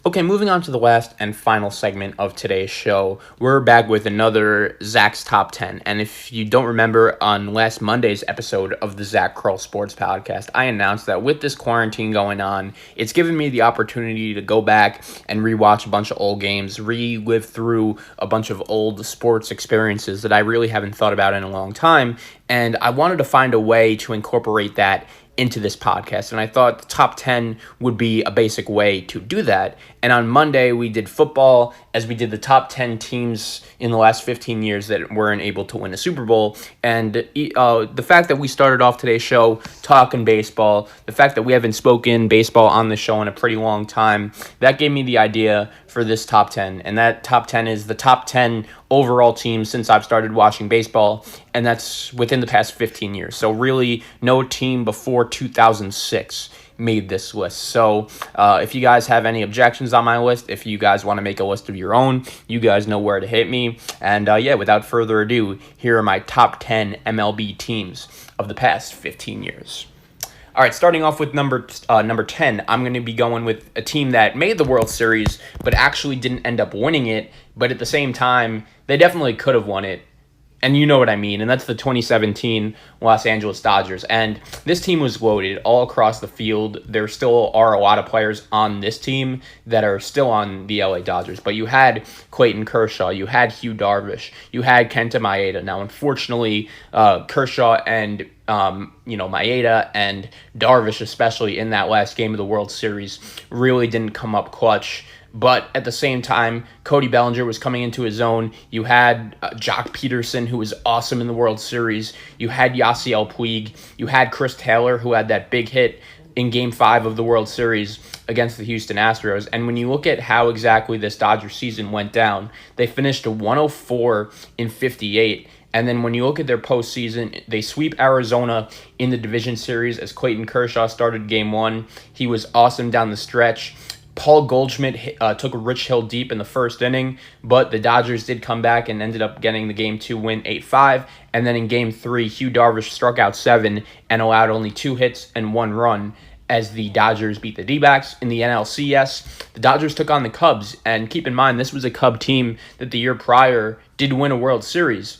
Okay, moving on to the last and final segment of today's show. We're back with another Zach's Top 10. And if you don't remember, on last Monday's episode of the Zach Kroll Sports Podcast, I announced that with this quarantine going on, it's given me the opportunity to go back and rewatch a bunch of old games, relive through a bunch of old sports experiences that I really haven't thought about in a long time. And I wanted to find a way to incorporate that into this podcast, and I thought the top 10 would be a basic way to do that. And on Monday, we did football, as we did the top 10 teams in the last 15 years that weren't able to win a Super Bowl. And the fact that we started off today's show talking baseball, the fact that we haven't spoken baseball on the show in a pretty long time, that gave me the idea for this top 10. And that top 10 is the top 10 overall teams since I've started watching baseball, and that's within the past 15 years. So really, no team before 2006 made this list. So if you guys have any objections on my list, if you guys want to make a list of your own, you guys know where to hit me. And without further ado, here are my top 10 MLB teams of the past 15 years. All right, starting off with number 10, I'm going to be going with a team that made the World Series, but actually didn't end up winning it. But at the same time, they definitely could have won it. And you know what I mean, and that's the 2017 Los Angeles Dodgers. And this team was loaded all across the field. There still are a lot of players on this team that are still on the LA Dodgers. But you had Clayton Kershaw, you had Hugh Darvish, you had Kenta Maeda. Now, unfortunately, Kershaw and Maeda and Darvish, especially in that last game of the World Series, really didn't come up clutch. But at the same time, Cody Bellinger was coming into his own. You had Jock Peterson, who was awesome in the World Series. You had Yasiel Puig. You had Chris Taylor, who had that big hit in Game 5 of the World Series against the Houston Astros. And when you look at how exactly this Dodgers season went down, they finished a 104 in 58. And then when you look at their postseason, they sweep Arizona in the division series as Clayton Kershaw started Game 1. He was awesome down the stretch. Paul Goldschmidt took Rich Hill deep in the first inning, but the Dodgers did come back and ended up getting the Game 2 win 8-5. And then in Game 3, Hugh Darvish struck out 7 and allowed only 2 hits and 1 run as the Dodgers beat the D-backs. In the NLCS, the Dodgers took on the Cubs. And keep in mind, this was a Cub team that the year prior did win a World Series.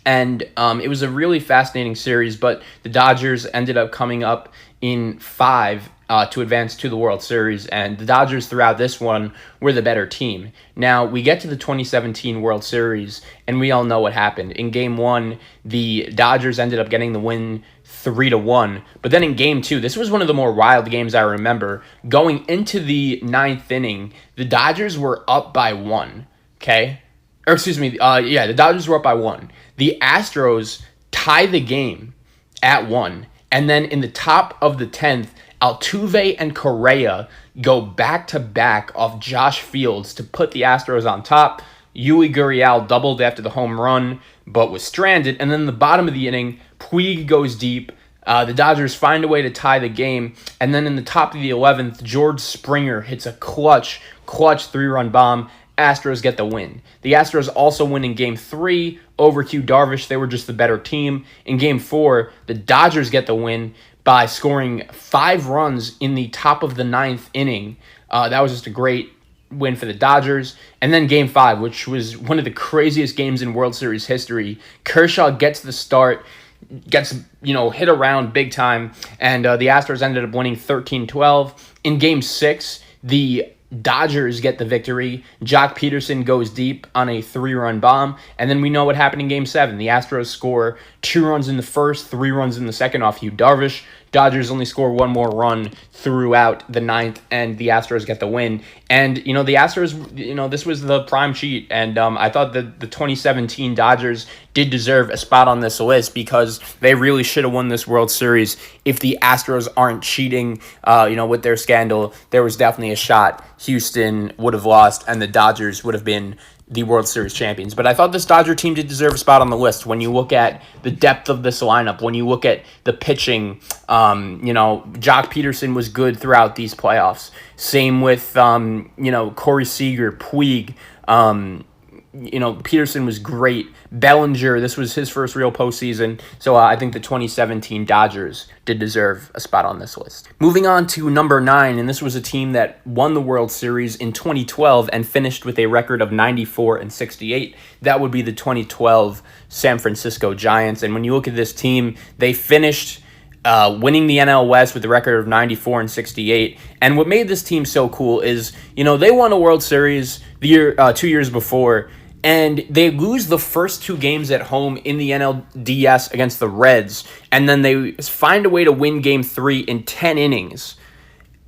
And it was a really fascinating series, but the Dodgers ended up coming up in 5 to advance to the World Series, and the Dodgers throughout this one were the better team. Now, we get to the 2017 World Series, and we all know what happened. In Game 1, the Dodgers ended up getting the win 3-1, but then in Game 2, this was one of the more wild games I remember. Going into the 9th inning, the Dodgers were up by 1, okay? The Dodgers were up by 1. The Astros tie the game at 1, and then in the top of the 10th, Altuve and Correa go back-to-back off Josh Fields to put the Astros on top. Yuli Gurriel doubled after the home run, but was stranded. And then in the bottom of the inning, Puig goes deep. The Dodgers find a way to tie the game. And then in the top of the 11th, George Springer hits a clutch 3-run bomb. Astros get the win. The Astros also win in Game 3 over Hugh Darvish. They were just the better team. In Game 4, the Dodgers get the win by scoring 5 runs in the top of the 9th inning. That was just a great win for the Dodgers. And then Game 5, which was one of the craziest games in World Series history. Kershaw gets the start, gets hit around big time, and the Astros ended up winning 13-12. In Game 6, the Dodgers get the victory. Jock Peterson goes deep on a 3-run bomb. And then we know what happened in Game 7. The Astros score 2 runs in the first, 3 runs in the second off Hugh Darvish. Dodgers only score 1 more run throughout the 9th, and the Astros get the win. And, the Astros, this was the prime cheat. And I thought that the 2017 Dodgers did deserve a spot on this list because they really should have won this World Series. If the Astros aren't cheating, with their scandal, there was definitely a shot Houston would have lost and the Dodgers would have been the World Series champions. But I thought this Dodger team did deserve a spot on the list. When you look at the depth of this lineup, when you look at the pitching, Jock Peterson was good throughout these playoffs. Same with, Corey Seager, Puig, Peterson was great. Bellinger, this was his first real postseason. So I think the 2017 Dodgers did deserve a spot on this list. Moving on to number 9, and this was a team that won the World Series in 2012 and finished with a record of 94-68. That would be the 2012 San Francisco Giants. And when you look at this team, they finished winning the NL West with a record of 94-68. And what made this team so cool is, they won a World Series 2 years before, and they lose the first 2 games at home in the NLDS against the Reds, and then they find a way to win Game 3 in 10 innings.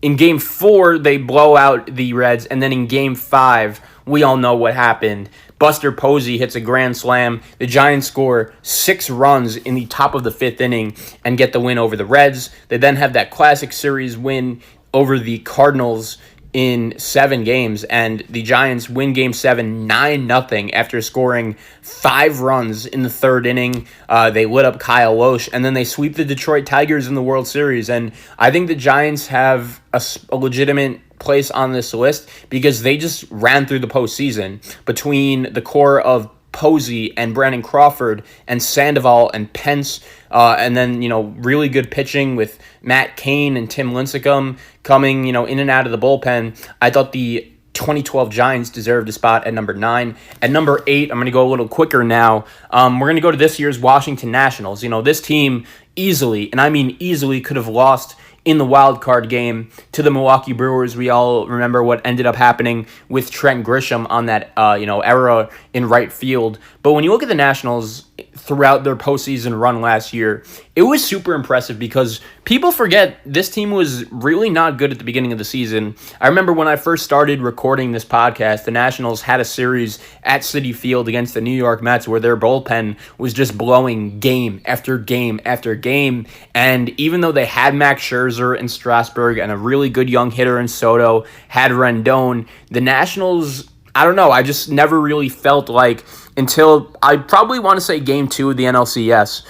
In Game 4, they blow out the Reds, and then in Game 5, we all know what happened. Buster Posey hits a grand slam. The Giants score 6 runs in the top of the 5th inning and get the win over the Reds. They then have that classic series win over the Cardinals in 7 games, and the Giants win Game 7 9-0 after scoring 5 runs in the 3rd inning. They lit up Kyle Loesch, and then they sweep the Detroit Tigers in the World Series. And I think the Giants have a legitimate place on this list because they just ran through the postseason between the core of Posey and Brandon Crawford and Sandoval and Pence, and then, really good pitching with Matt Cain and Tim Lincecum coming, in and out of the bullpen. I thought the 2012 Giants deserved a spot at number 9. At number 8, I'm going to go a little quicker now. We're going to go to this year's Washington Nationals. This team easily, and I mean easily, could have lost in the wild card game to the Milwaukee Brewers. We all remember what ended up happening with Trent Grisham on that era in right field. But when you look at the Nationals throughout their postseason run last year, it was super impressive because people forget this team was really not good at the beginning of the season. I remember when I first started recording this podcast, the Nationals had a series at Citi Field against the New York Mets where their bullpen was just blowing game after game after game. And even though they had Max Scherzer and Strasburg and a really good young hitter in Soto, had Rendon, the Nationals, I don't know, I just never really felt like, until I probably want to say Game 2 of the NLCS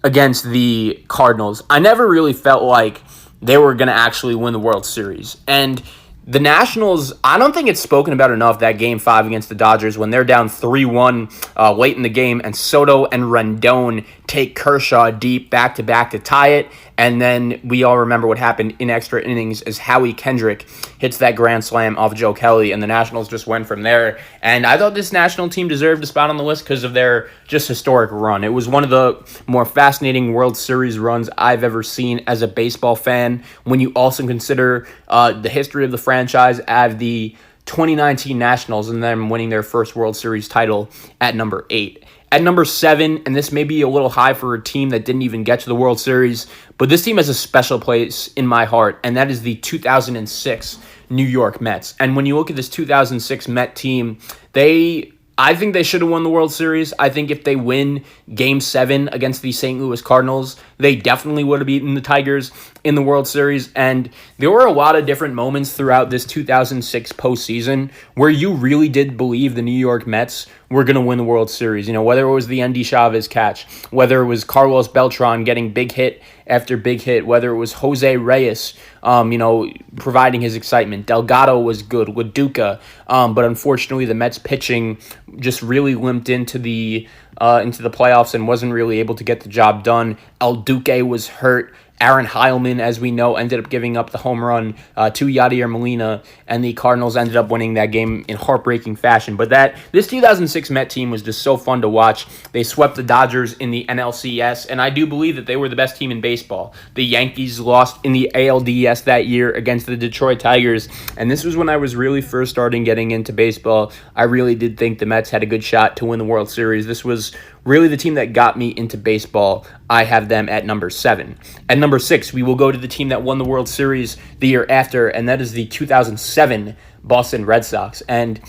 against the Cardinals, I never really felt like they were going to actually win the World Series. And the Nationals, I don't think it's spoken about enough, that Game 5 against the Dodgers when they're down 3-1 late in the game, and Soto and Rendon take Kershaw deep back-to-back to tie it. And then we all remember what happened in extra innings as Howie Kendrick hits that grand slam off Joe Kelly, and the Nationals just went from there. And I thought this national team deserved a spot on the list because of their just historic run. It was one of the more fascinating World Series runs I've ever seen as a baseball fan. When you also consider the history of the franchise as the 2019 Nationals and them winning their first World Series title at number 8. At number 7, and this may be a little high for a team that didn't even get to the World Series, but this team has a special place in my heart, and that is the 2006 New York Mets. And when you look at this 2006 Met team, I think they should have won the World Series. I think if they win Game 7 against the St. Louis Cardinals, they definitely would have beaten the Tigers in the World Series. And there were a lot of different moments throughout this 2006 postseason where you really did believe the New York Mets were going to win the World Series. Whether it was the Endy Chavez catch, whether it was Carlos Beltran getting big hit after big hit, whether it was Jose Reyes, providing his excitement. Delgado was good with Duca, but unfortunately the Mets pitching just really limped into the playoffs and wasn't really able to get the job done. El Duque was hurt. Aaron Heilman, as we know, ended up giving up the home run to Yadier Molina, and the Cardinals ended up winning that game in heartbreaking fashion. But this 2006 Met team was just so fun to watch. They swept the Dodgers in the NLCS, and I do believe that they were the best team in baseball. The Yankees lost in the ALDS that year against the Detroit Tigers, and this was when I was really first starting getting into baseball. I really did think the Mets had a good shot to win the World Series. This was really the team that got me into baseball. I have them at number 7. At number 6, we will go to the team that won the World Series the year after, and that is the 2007 Boston Red Sox. And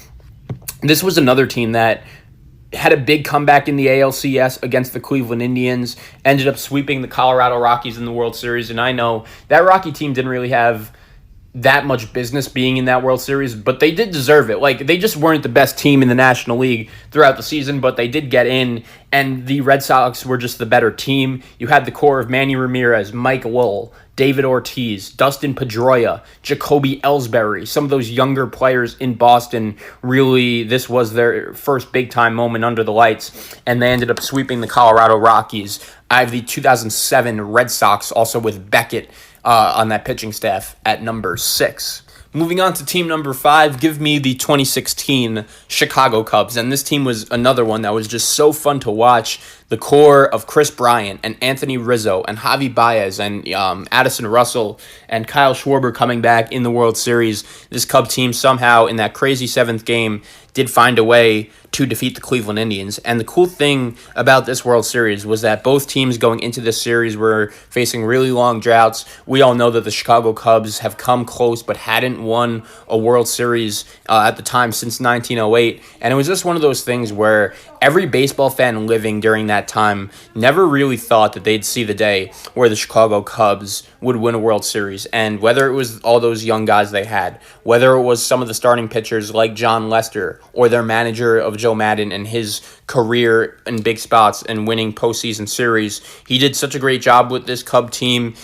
this was another team that had a big comeback in the ALCS against the Cleveland Indians, ended up sweeping the Colorado Rockies in the World Series. And I know that Rocky team didn't really have that much business being in that World Series, but they did deserve it. Like, they just weren't the best team in the National League throughout the season, but they did get in, and the Red Sox were just the better team. You had the core of Manny Ramirez, Mike Lowell, David Ortiz, Dustin Pedroia, Jacoby Ellsbury, some of those younger players in Boston. Really, this was their first big-time moment under the lights, and they ended up sweeping the Colorado Rockies. I have the 2007 Red Sox, also with Beckett on that pitching staff, at number 6. Moving on to team number 5, give me the 2016 Chicago Cubs. And this team was another one that was just so fun to watch. The core of Chris Bryant and Anthony Rizzo and Javi Baez and Addison Russell and Kyle Schwarber coming back in the World Series. This Cub team somehow in that crazy 7th game did find a way to defeat the Cleveland Indians. And the cool thing about this World Series was that both teams going into this series were facing really long droughts. We all know that the Chicago Cubs have come close but hadn't won a World Series at the time since 1908. And it was just one of those things where every baseball fan living during that time never really thought that they'd see the day where the Chicago Cubs would win a World Series. And whether it was all those young guys they had, whether it was some of the starting pitchers like John Lester or their manager of Joe Madden and his career in big spots and winning postseason series, he did such a great job with this Cub team.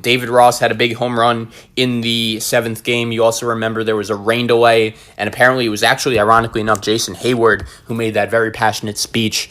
David Ross had a big home run in the 7th game. You also remember there was a rain delay, and apparently it was actually, ironically enough, Jason Hayward who made that very passionate speech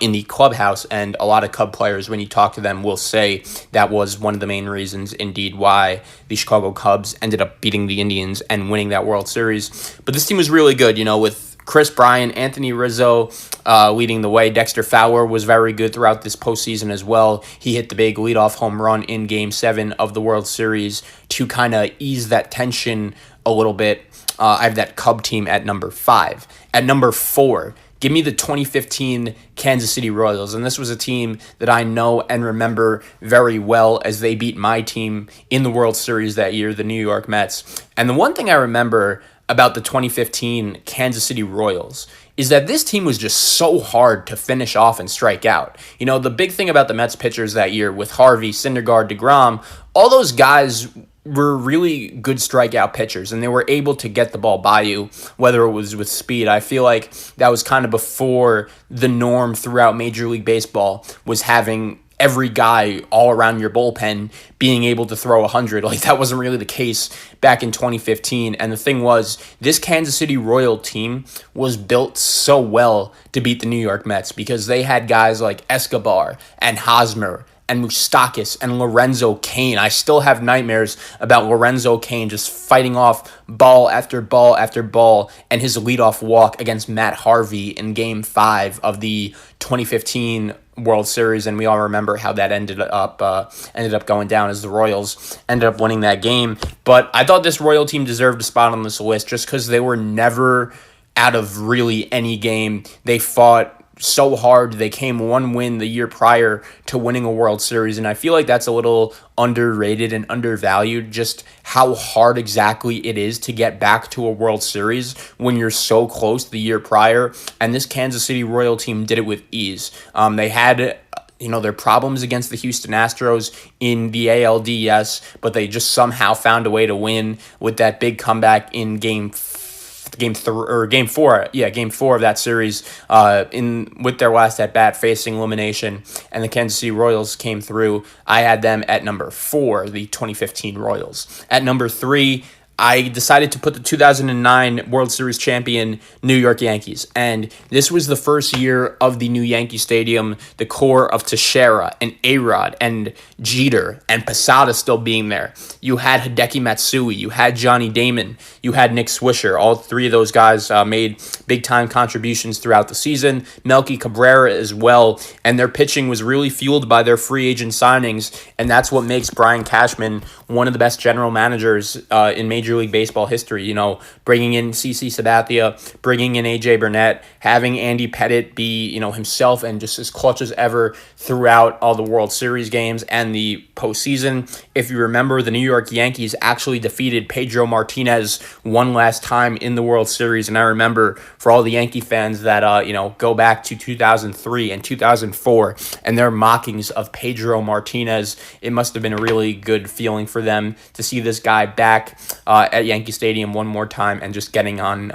in the clubhouse, and a lot of Cub players, when you talk to them, will say that was one of the main reasons, indeed, why the Chicago Cubs ended up beating the Indians and winning that World Series. But this team was really good, with Chris Bryant, Anthony Rizzo leading the way. Dexter Fowler was very good throughout this postseason as well. He hit the big leadoff home run in Game 7 of the World Series to kind of ease that tension a little bit. I have that Cub team at number 5. At number 4, give me the 2015 Kansas City Royals. And this was a team that I know and remember very well as they beat my team in the World Series that year, the New York Mets. And the one thing I remember about the 2015 Kansas City Royals is that this team was just so hard to finish off and strike out. The big thing about the Mets pitchers that year with Harvey, Syndergaard, DeGrom, all those guys were really good strikeout pitchers, and they were able to get the ball by you, whether it was with speed. I feel like that was kind of before the norm throughout Major League Baseball was having every guy all around your bullpen being able to throw 100. Like, that wasn't really the case back in 2015. And the thing was, this Kansas City Royal team was built so well to beat the New York Mets because they had guys like Escobar and Hosmer and Moustakas and Lorenzo Cain. I still have nightmares about Lorenzo Cain just fighting off ball after ball after ball and his leadoff walk against Matt Harvey in Game 5 of the 2015 World Series, and we all remember how that ended up going down as the Royals ended up winning that game. But I thought this Royal team deserved a spot on this list just because they were never out of really any game. They fought so hard. They came one win the year prior to winning a World Series, and I feel like that's a little underrated and undervalued, just how hard exactly it is to get back to a World Series when you're so close the year prior, and this Kansas City Royal team did it with ease. They had their problems against the Houston Astros in the ALDS, but they just somehow found a way to win with that big comeback in Game 4 of that series with their last at bat facing elimination, and the Kansas City Royals came through. I had them at number 4, the 2015 Royals. At number 3, I decided to put the 2009 World Series champion New York Yankees. And this was the first year of the new Yankee Stadium, the core of Teixeira and A-Rod and Jeter and Posada still being there. You had Hideki Matsui, you had Johnny Damon, you had Nick Swisher. All three of those guys made big-time contributions throughout the season. Melky Cabrera as well. And their pitching was really fueled by their free agent signings. And that's what makes Brian Cashman one of the best general managers in Major League Baseball history. Bringing in CC Sabathia, bringing in AJ Burnett, having Andy Pettitte be, himself and just as clutch as ever throughout all the World Series games and the postseason. If you remember, the New York Yankees actually defeated Pedro Martinez one last time in the World Series. And I remember for all the Yankee fans that, go back to 2003 and 2004 and their mockings of Pedro Martinez it must have been a really good feeling for them to see this guy back at Yankee Stadium one more time and just getting on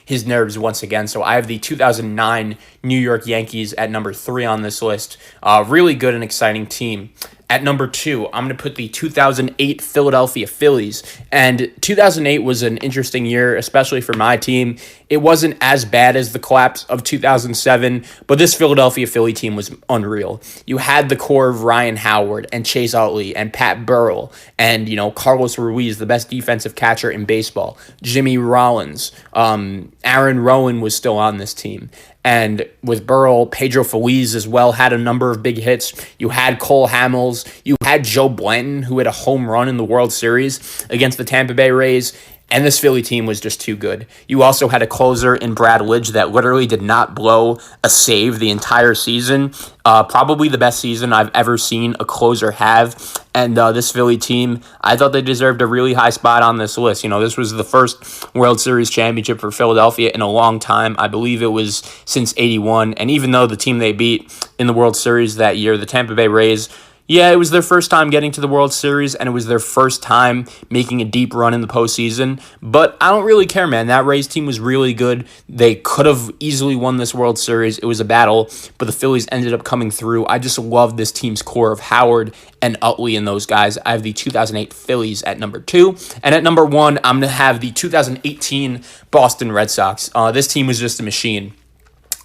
his nerves once again. So I have the 2009 New York Yankees at number 3 on this list. Really good and exciting team. At number 2, I'm going to put the 2008 Philadelphia Phillies. And 2008 was an interesting year, especially for my team. It wasn't as bad as the collapse of 2007, but this Philadelphia Philly team was unreal. You had the core of Ryan Howard and Chase Utley and Pat Burrell and, Carlos Ruiz, the best defensive catcher in baseball. Jimmy Rollins. Aaron Rowan was still on this team. And with Burrell, Pedro Feliz as well had a number of big hits. You had Cole Hamels. You had Joe Blanton, who had a home run in the World Series against the Tampa Bay Rays. And this Philly team was just too good. You also had a closer in Brad Lidge that literally did not blow a save the entire season. Probably the best season I've ever seen a closer have. And this Philly team, I thought they deserved a really high spot on this list. This was the first World Series championship for Philadelphia in a long time. I believe it was since '81. And even though the team they beat in the World Series that year, the Tampa Bay Rays, yeah, it was their first time getting to the World Series, and it was their first time making a deep run in the postseason. But I don't really care, man. That Rays team was really good. They could have easily won this World Series. It was a battle, but the Phillies ended up coming through. I just love this team's core of Howard and Utley and those guys. I have the 2008 Phillies at number 2. And at number 1, I'm going to have the 2018 Boston Red Sox. This team was just a machine.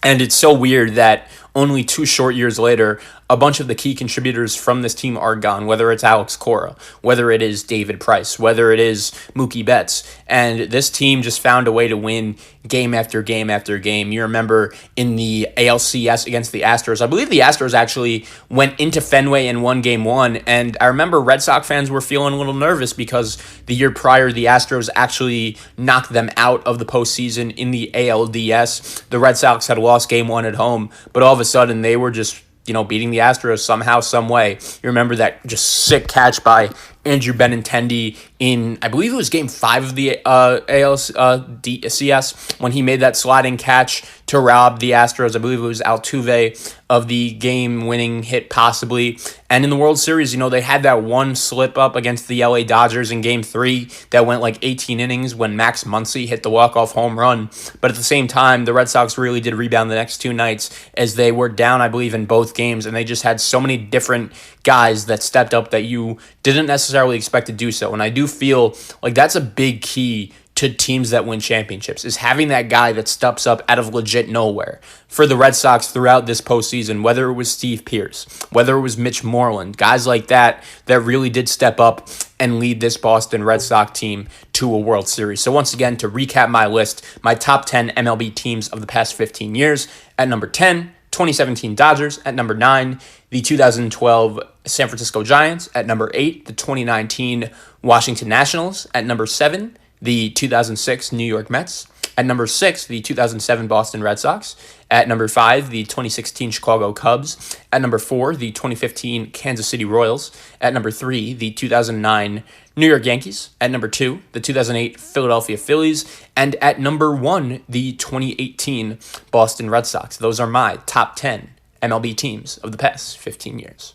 And it's so weird that only 2 short years later, a bunch of the key contributors from this team are gone, whether it's Alex Cora, whether it is David Price, whether it is Mookie Betts. And this team just found a way to win game after game after game. You remember in the ALCS against the Astros, I believe the Astros actually went into Fenway and won game 1. And I remember Red Sox fans were feeling a little nervous because the year prior, the Astros actually knocked them out of the postseason in the ALDS. The Red Sox had lost game 1 at home, but all of a sudden they were just beating the Astros somehow, some way. You remember that just sick catch by Andrew Benintendi in, I believe it was game 5 of the ALCS when he made that sliding catch to rob the Astros. I believe it was Altuve of the game-winning hit possibly. And in the World Series, they had that one slip-up against the LA Dodgers in game 3 that went like 18 innings when Max Muncy hit the walk-off home run. But at the same time, the Red Sox really did rebound the next 2 nights as they were down, I believe, in both games. And they just had so many different guys that stepped up that you didn't necessarily expect to do so. And I do feel like that's a big key to teams that win championships, is having that guy that steps up out of legit nowhere. For the Red Sox throughout this postseason, whether it was Steve Pearce, whether it was Mitch Moreland, guys like that really did step up and lead this Boston Red Sox team to a World Series. So once again, to recap my list, my top 10 MLB teams of the past 15 years. At number 10, 2017 Dodgers. At number 9, the 2012 San Francisco Giants. At number 8, the 2019 Washington Nationals. At number 7, the 2006 New York Mets. At number 6, the 2007 Boston Red Sox. At number 5, the 2016 Chicago Cubs. At number 4, the 2015 Kansas City Royals. At number 3, the 2009 New York Yankees. At number 2, the 2008 Philadelphia Phillies. And at number 1, the 2018 Boston Red Sox. Those are my top 10 MLB teams of the past 15 years.